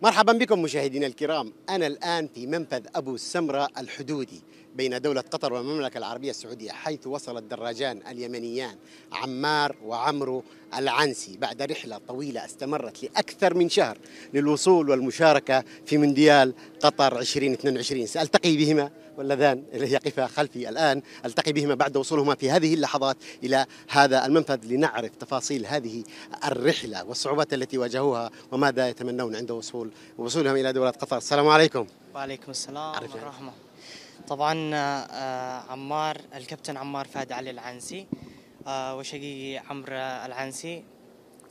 مرحبا بكم مشاهدينا الكرام. أنا الآن في منفذ أبو سمرة الحدودي بين دولة قطر والمملكة العربية السعودية، حيث وصل الدراجان اليمنيان عمار وعمرو العنسي بعد رحلة طويلة استمرت لأكثر من شهر للوصول والمشاركة في مونديال قطر 2022. سألتقي بهما واللذان اللي يقفا خلفي الآن، ألتقي بهما بعد وصولهما في هذه اللحظات إلى هذا المنفذ لنعرف تفاصيل هذه الرحلة والصعوبات التي واجهوها وماذا يتمنون عند وصولهم إلى دولة قطر. السلام عليكم. وعليكم السلام ورحمة. طبعا عمار، الكابتن عمار فهد علي العنسي وشقيقي عمرو العنسي،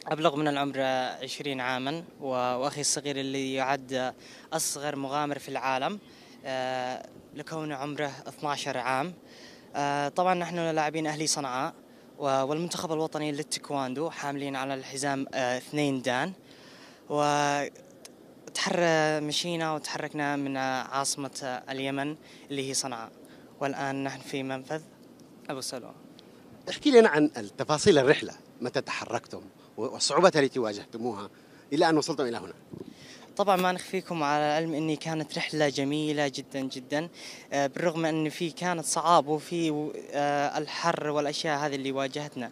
أبلغ من العمر 20 عاما، وأخي الصغير اللي يعد أصغر مغامر في العالم لكون عمره 12 عام. طبعا نحن لاعبين أهلي صنعاء والمنتخب الوطني للتايكواندو، حاملين على الحزام 2 دان، مشينا وتحركنا من عاصمة اليمن اللي هي صنعاء، والآن نحن في منفذ أبو سلوى. احكي لنا عن تفاصيل الرحلة، متى تحركتم والصعوبات التي واجهتموها إلى أن وصلتم إلى هنا. طبعا ما نخفيكم على العلم أني كانت رحلة جميلة جدا جدا، بالرغم أن في كانت صعاب وفي الحر والأشياء هذه اللي واجهتنا.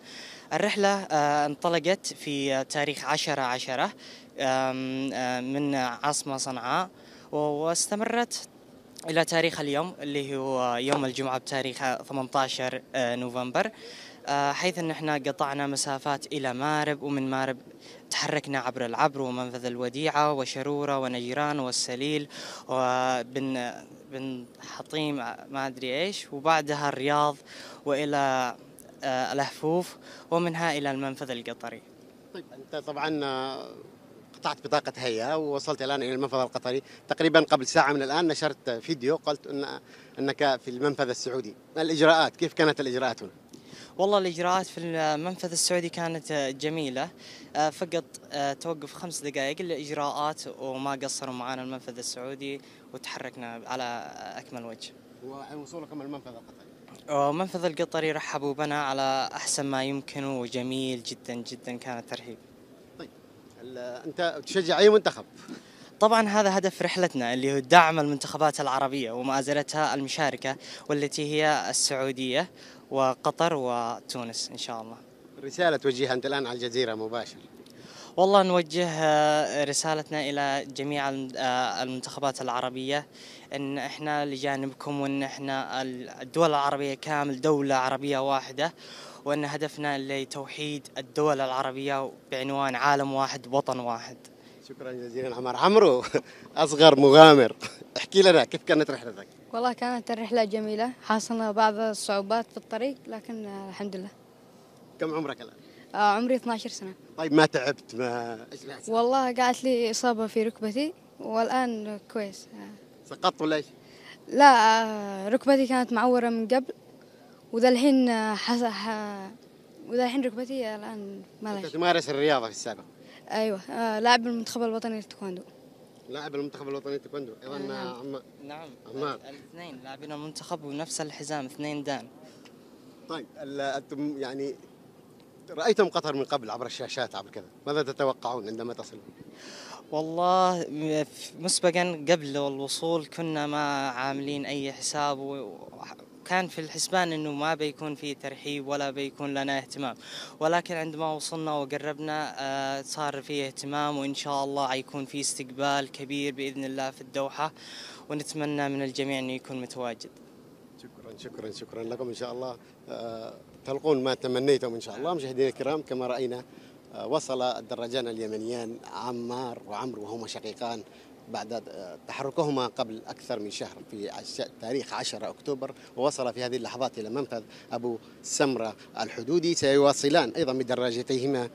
الرحلة انطلقت في تاريخ 10/10 من عاصمة صنعاء، واستمرت إلى تاريخ اليوم اللي هو يوم الجمعة بتاريخ 18 نوفمبر، حيث أن احنا قطعنا مسافات إلى مارب، ومن مارب تحركنا عبر العبر ومنفذ الوديعة وشرورة ونجران والسليل وبن حطيم ما أدري إيش، وبعدها الرياض وإلى الأهفوف، ومنها إلى المنفذ القطري. طيب أنت طبعا قطعت بطاقة هيئة ووصلت الآن إلى المنفذ القطري. تقريبا قبل ساعة من الآن نشرت فيديو قلت أنك في المنفذ السعودي. الإجراءات كيف كانت الإجراءات هنا؟ والله الإجراءات في المنفذ السعودي كانت جميلة، فقط توقف 5 دقائق للإجراءات، وما قصروا معنا المنفذ السعودي وتحركنا على أكمل وجه. ووصولكم المنفذ القطري؟ ومنفذ القطري رحبوا بنا على أحسن ما يمكن، وجميل جدا جدا، كان ترحيب. طيب أنت تشجع أي منتخب؟ طبعا هذا هدف رحلتنا، اللي هو دعم المنتخبات العربية ومؤازرتها المشاركة، والتي هي السعودية وقطر وتونس إن شاء الله. رسالة توجهها أنت الآن على الجزيرة مباشر. والله نوجه رسالتنا إلى جميع المنتخبات العربية إن إحنا لجانبكم، وإن إحنا الدول العربية كامل دولة عربية واحدة، وإن هدفنا لتوحيد الدول العربية بعنوان عالم واحد وطن واحد. شكرا جزيلا عمار. عمرو أصغر مغامر، احكي لنا كيف كانت رحلتك؟ والله كانت الرحلة جميلة، حصلنا بعض الصعوبات في الطريق لكن الحمد لله. كم عمرك الآن؟ عمري 12 سنة. طيب ما تعبت؟ ايش الإحساس؟ والله قعدت لي إصابة في ركبتي والآن كويس. سقطت ولا ايش؟ لا، ركبتي كانت معورة من قبل، وذا الحين ركبتي الآن ما أنت ليش. تمارس الرياضة في السابق؟ أيوة، لاعب المنتخب الوطني للتايكواندو. لاعب المنتخب الوطني للتايكواندو أيضا. نعم عمار. الاثنين لاعبين المنتخب ونفس الحزام 2 دان. طيب أنتم يعني رأيتم قطر من قبل عبر الشاشات عبر كذا، ماذا تتوقعون عندما تصلون؟ والله مسبقا قبل الوصول كنا ما عاملين أي حساب، وكان في الحسبان إنه ما بيكون في ترحيب ولا بيكون لنا اهتمام، ولكن عندما وصلنا وقربنا صار فيه اهتمام، وإن شاء الله حيكون في استقبال كبير بإذن الله في الدوحة، ونتمنى من الجميع أنه يكون متواجد. شكرا لكم. إن شاء الله تلقون ما تمنيتم إن شاء الله. مشاهدينا الكرام، كما رأينا وصل الدراجان اليمنيان عمار وعمرو، وهما شقيقان، بعد تحركهما قبل أكثر من شهر في تاريخ 10 أكتوبر، ووصل في هذه اللحظات إلى منفذ أبو سمرة الحدودي. سيواصلان أيضا بدراجتيهما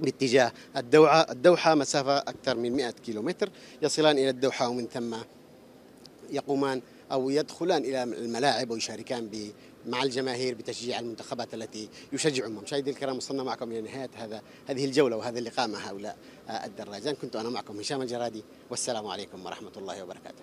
باتجاه الدوحة، مسافة أكثر من 100 كيلومتر. يصلان إلى الدوحة، ومن ثم يقومان أو يدخلان إلى الملاعب ويشاركان مع الجماهير بتشجيع المنتخبات التي يشجعهم. مشاهدي الكرام، وصلنا معكم إلى نهاية هذه الجولة وهذا اللقاء مع هؤلاء الدراجان. كنت أنا معكم هشام الجرادي، والسلام عليكم ورحمة الله وبركاته.